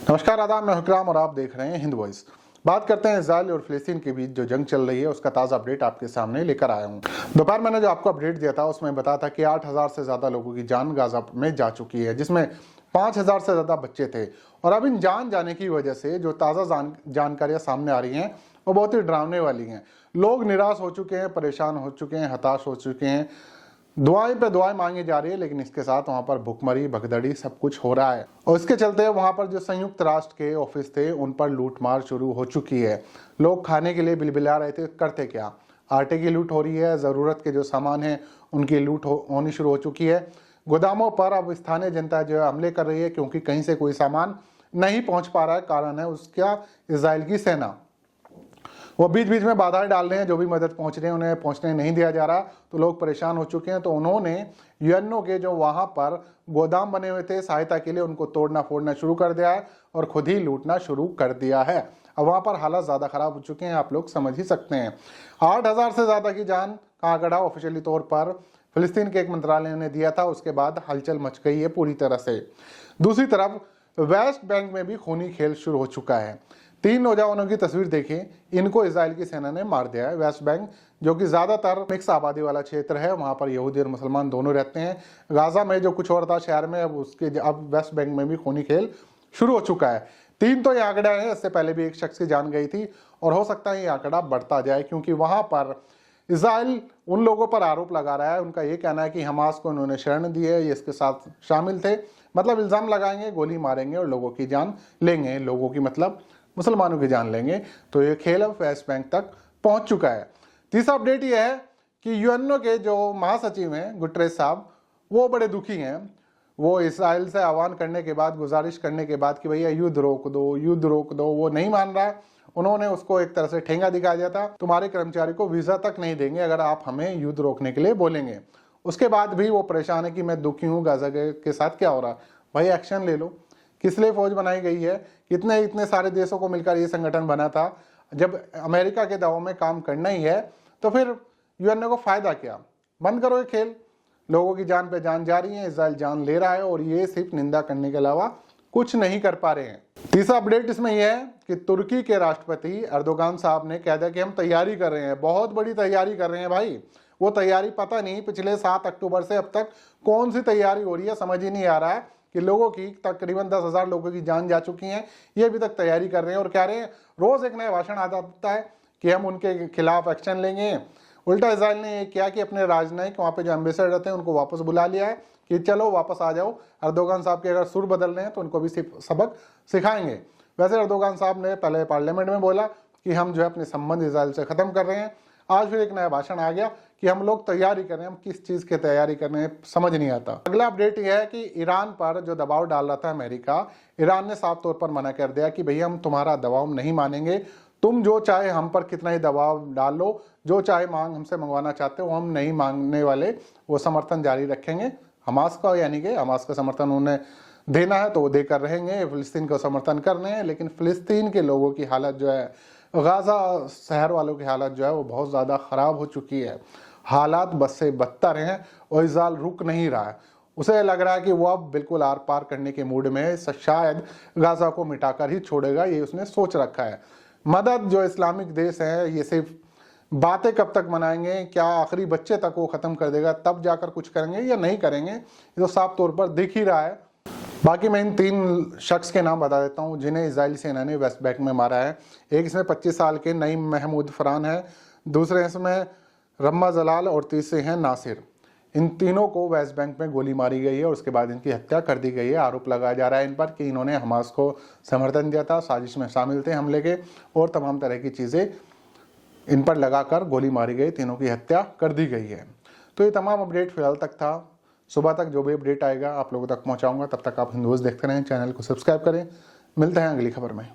नमस्कार, आदाब, मैं हुक्राम और आप देख रहे हैं हिंद वॉइस। बात करते हैं इजराइल और फिलिस्तीन के बीच जो जंग चल रही है उसका ताज़ा अपडेट आपके सामने लेकर आया हूं। दोपहर मैंने जो आपको अपडेट दिया था उसमें बताया था कि 8,000 से ज़्यादा लोगों की जान गाजा में जा चुकी है, जिसमें 5,000 से ज़्यादा बच्चे थे। और अब इन जान जाने की वजह से जो ताज़ा जानकारियाँ सामने आ रही हैं वो बहुत ही डरावने वाली हैं। लोग निराश हो चुके हैं, परेशान हो चुके हैं, हताश हो चुके हैं। दुआएं पे दुआएं मांगी जा रही है, लेकिन इसके साथ वहां पर भुखमरी भगदड़ी सब कुछ हो रहा है। और इसके चलते वहां पर जो संयुक्त राष्ट्र के ऑफिस थे उन पर लूटमार शुरू हो चुकी है। लोग खाने के लिए बिलबिला रहे थे, करते क्या, आटे की लूट हो रही है, ज़रूरत के जो सामान हैं उनकी लूट होनी शुरू हो चुकी है। गोदामों पर अब स्थानीय जनता जो है हमले कर रही है, क्योंकि कहीं से कोई सामान नहीं पहुंच पा रहा है। कारण है उसका इजराइल की सेना। वो बीच बीच में बाधाएं डाल रहे हैं, जो भी मदद पहुंच रही है उन्हें पहुंचने नहीं दिया जा रहा। तो लोग परेशान हो चुके हैं। तो उन्होंने यूएनओ के जो वहां पर गोदाम बने हुए थे सहायता के लिए, उनको तोड़ना फोड़ना शुरू कर दिया है और खुद ही लूटना शुरू कर दिया है। अब वहां पर हालात ज्यादा खराब हो चुके हैं, आप लोग समझ ही सकते हैं। 8,000 से ज्यादा की जान का आंकड़ा ऑफिशियली तौर पर फिलिस्तीन के एक मंत्रालय ने दिया था। उसके बाद हलचल मच गई है पूरी तरह से। दूसरी तरफ वेस्ट बैंक में भी खूनी खेल शुरू हो चुका है। 3 नौजवानों की तस्वीर देखें, इनको इजराइल की सेना ने मार दिया है। वेस्ट बैंक जो कि ज्यादातर मिक्स आबादी वाला क्षेत्र है, वहां पर यहूदी और मुसलमान दोनों रहते हैं। गाजा में जो कुछ और था शहर में, अब वेस्ट बैंक में भी खूनी खेल शुरू हो चुका है। 3 तो ये आंकड़ा है, इससे पहले भी एक शख्स की जान गई थी और हो सकता है ये आंकड़ा बढ़ता जाए, क्योंकि वहां पर इजराइल उन लोगों पर आरोप लगा रहा है। उनका ये कहना है कि हमास को उन्होंने शरण दी है, ये इसके साथ शामिल थे। मतलब इल्जाम लगाएंगे, गोली मारेंगे और लोगों की जान लेंगे। लोगों की मतलब मुसलमानों की जान लेंगे। तो ये खेल अब वेस्ट बैंक तक पहुंच चुका है। तीसरा अपडेट ये है कि यूएनओ के जो महासचिव हैं गुटरेस साहब, वो बड़े दुखी हैं। वो इसराइल से आह्वान करने के बाद, गुजारिश करने के बाद कि भैया युद्ध रोक दो, युद्ध रोक दो, वो नहीं मान रहा है। उन्होंने उसको एक तरह से ठेंगा दिखा दिया था, तुम्हारे कर्मचारी को वीजा तक नहीं देंगे अगर आप हमें युद्ध रोकने के लिए बोलेंगे। उसके बाद भी वो परेशान है कि मैं दुखी हूँ, गाजा के साथ क्या हो रहा है। भाई एक्शन ले लो। किस लिए फौज बनाई गई है? कितने इतने सारे देशों को मिलकर ये संगठन बना था। जब अमेरिका के दबाव में काम करना ही है तो फिर यूएनओ को फायदा क्या? बंद करो ये खेल। लोगों की जान पे जान जा रही है, इजराइल जान ले रहा है और ये सिर्फ निंदा करने के अलावा कुछ नहीं कर पा रहे हैं। तीसरा अपडेट इसमें यह है कि तुर्की के राष्ट्रपति अर्दोगान साहब ने कह दिया कि हम तैयारी कर रहे हैं, बहुत बड़ी तैयारी कर रहे हैं। भाई वो तैयारी पता नहीं पिछले 7 अक्टूबर से अब तक कौन सी तैयारी हो रही है, समझ ही नहीं आ रहा है कि लोगों की तकरीबन 10,000 लोगों की जान जा चुकी है, ये अभी तक तैयारी कर रहे हैं और कह रहे हैं रोज एक नया भाषण आता है कि हम उनके खिलाफ एक्शन लेंगे। उल्टा इजराइल ने ये किया कि अपने राजनयिक वहां पे जो एम्बेसडर रहते हैं उनको वापस बुला लिया है कि चलो वापस आ जाओ। अर्दोगान साहब के अगर सुर बदल रहे हैं तो उनको भी सबक सिखाएंगे। वैसे अर्दोगान साहब ने पहले पार्लियामेंट में बोला कि हम जो है अपने संबंध इजराइल से खत्म कर रहे हैं। आज फिर एक नया भाषण आ गया कि हम लोग तैयारी कर रहे हैं। हम किस चीज की तैयारी कर रहे हैं समझ नहीं आता। अगला अपडेट यह है कि ईरान पर जो दबाव डाल रहा था अमेरिका, ईरान ने साफ तौर पर मना कर दिया कि भैया हम तुम्हारा दबाव नहीं मानेंगे। तुम जो चाहे हम पर कितना ही दबाव डाल लो, जो चाहे हमसे मंगवाना चाहते हो, हम नहीं मांगने वाले। वो समर्थन जारी रखेंगे हमास का, यानी कि हमास का समर्थन उन्हें देना है तो वो देकर रहेंगे। फिलिस्तीन का समर्थन कर रहे हैं, लेकिन फिलिस्तीन के लोगों की हालत जो है, गाजा शहर वालों की हालत जो है वो बहुत ज़्यादा ख़राब हो चुकी है। हालात बद से बदतर हैं और इजराइल रुक नहीं रहा है। उसे लग रहा है कि वो अब बिल्कुल आर पार करने के मूड में है। शायद गाजा को मिटाकर ही छोड़ेगा, ये उसने सोच रखा है। मदद जो इस्लामिक देश है ये सिर्फ बातें कब तक बनाएंगे, क्या आखिरी बच्चे तक वो ख़त्म कर देगा तब जाकर कुछ करेंगे या नहीं करेंगे, ये तो साफ तौर पर दिख ही रहा है। बाकी मैं इन 3 शख्स के नाम बता देता हूँ जिन्हें इजराइल सेना ने वेस्ट बैंक में मारा है। एक इसमें 25 साल के नईम महमूद फरान है, दूसरे इसमें रम्मा जलाल और तीसरे हैं नासिर। इन तीनों को वेस्ट बैंक में गोली मारी गई है और उसके बाद इनकी हत्या कर दी गई है। आरोप लगाया जा रहा है इन पर कि इन्होंने हमास को समर्थन दिया था, साजिश में शामिल थे हमले के, और तमाम तरह की चीज़ें इन पर लगाकर गोली मारी गई। तीनों की हत्या कर दी गई है। तो ये तमाम अपडेट फिलहाल तक था। सुबह तक जो भी अपडेट आएगा आप लोगों तक पहुंचाऊंगा। तब तक आप हिंदूज़ देखते रहें, चैनल को सब्सक्राइब करें। मिलते हैं अगली खबर में।